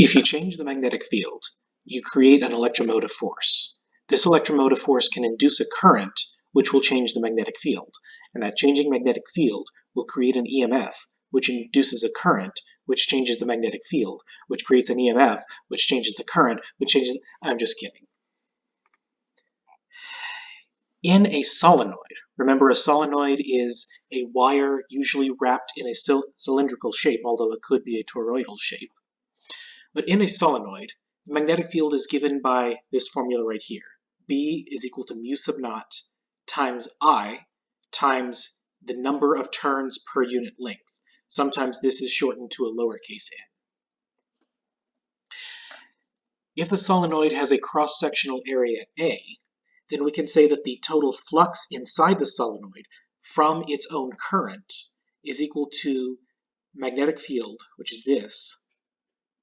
If you change the magnetic field, you create an electromotive force. This electromotive force can induce a current which will change the magnetic field, and that changing magnetic field will create an EMF which induces a current which changes the magnetic field, which creates an EMF which changes the current, which changes... I'm just kidding. In a solenoid, remember a solenoid is a wire usually wrapped in a cylindrical shape, although it could be a toroidal shape. But in a solenoid, the magnetic field is given by this formula right here. B is equal to mu sub naught times I times the number of turns per unit length. Sometimes this is shortened to a lowercase n. If the solenoid has a cross-sectional area A, then we can say that the total flux inside the solenoid from its own current is equal to magnetic field, which is this,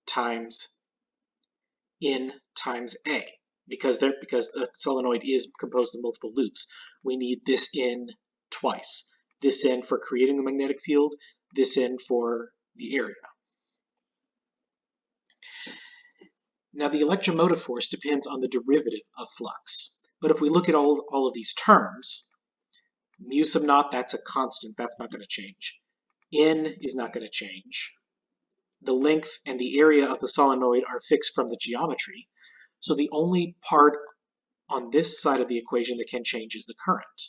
times N times A. Because the solenoid is composed of multiple loops, we need this N twice. This N for creating the magnetic field, this N for the area. Now the electromotive force depends on the derivative of flux. But if we look at all of these terms, mu sub naught, that's a constant, that's not going to change. N is not going to change. The length and the area of the solenoid are fixed from the geometry. So the only part on this side of the equation that can change is the current.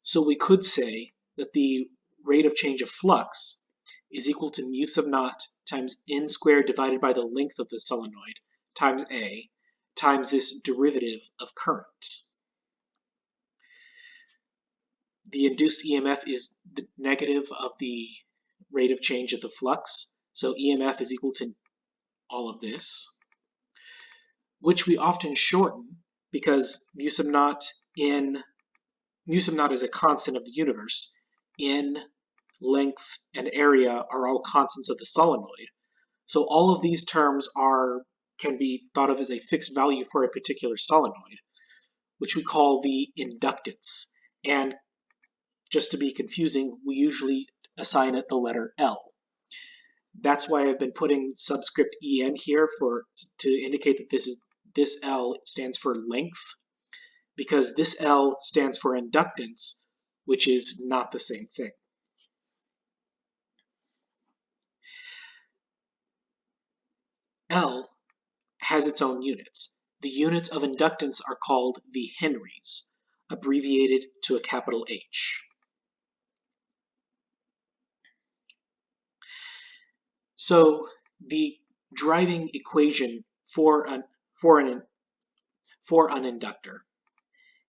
So we could say that the rate of change of flux is equal to mu sub naught times n squared divided by the length of the solenoid times A times this derivative of current. The induced EMF is the negative of the rate of change of the flux. So EMF is equal to all of this, which we often shorten because mu sub naught is a constant of the universe. In length and area are all constants of the solenoid. So all of these terms can be thought of as a fixed value for a particular solenoid, which we call the inductance. And just to be confusing, we usually assign it the letter L. That's why I've been putting subscript En here to indicate that this L stands for length, because this L stands for inductance, which is not the same thing. L has its own units. The units of inductance are called the henries, abbreviated to a capital H. So the driving equation for an inductor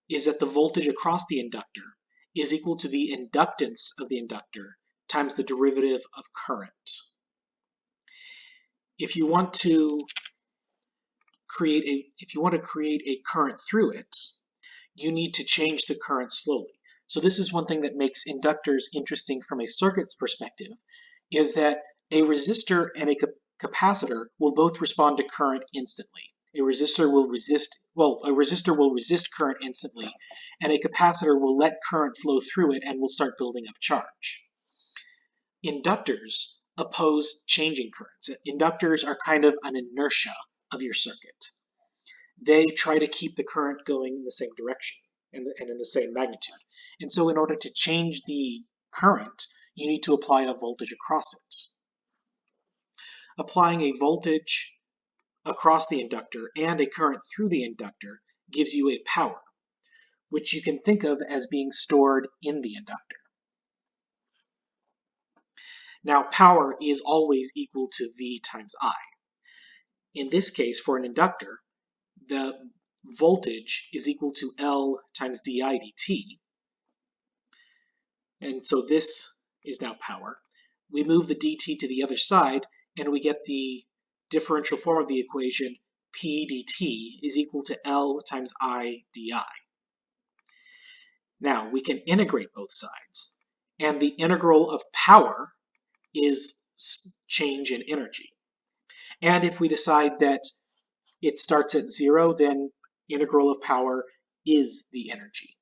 is that the voltage across the inductor is equal to the inductance of the inductor times the derivative of current. If you want to create a current through it, you need to change the current slowly. So this is one thing that makes inductors interesting from a circuit's perspective, is that a resistor and a capacitor will both respond to current instantly. A resistor will resist current instantly, and a capacitor will let current flow through it and will start building up charge. Inductors oppose changing currents. Inductors are kind of an inertia of your circuit. They try to keep the current going in the same direction and in the same magnitude. And so in order to change the current, you need to apply a voltage across it. Applying a voltage across the inductor and a current through the inductor gives you a power, which you can think of as being stored in the inductor. Now, power is always equal to V times I. In this case, for an inductor, the voltage is equal to L times di dt. And so this is now power. We move the dt to the other side, and we get the differential form of the equation, P dt is equal to L times I di. Now, we can integrate both sides, and the integral of power is change in energy. And if we decide that it starts at 0, then integral of power is the energy.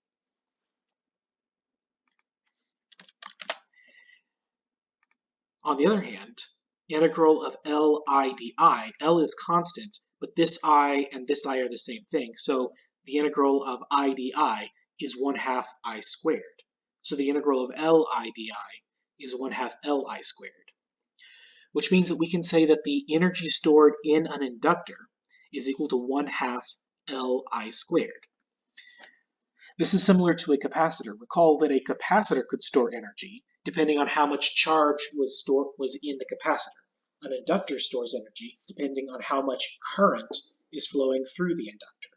On the other hand, integral of L I di. L is constant, but this I and this I are the same thing. So the integral of I di is 1/2 I squared. So the integral of L I di is 1/2 Li squared, which means that we can say that the energy stored in an inductor is equal to 1/2 Li squared. This is similar to a capacitor. Recall that a capacitor could store energy depending on how much charge was in the capacitor. An inductor stores energy depending on how much current is flowing through the inductor.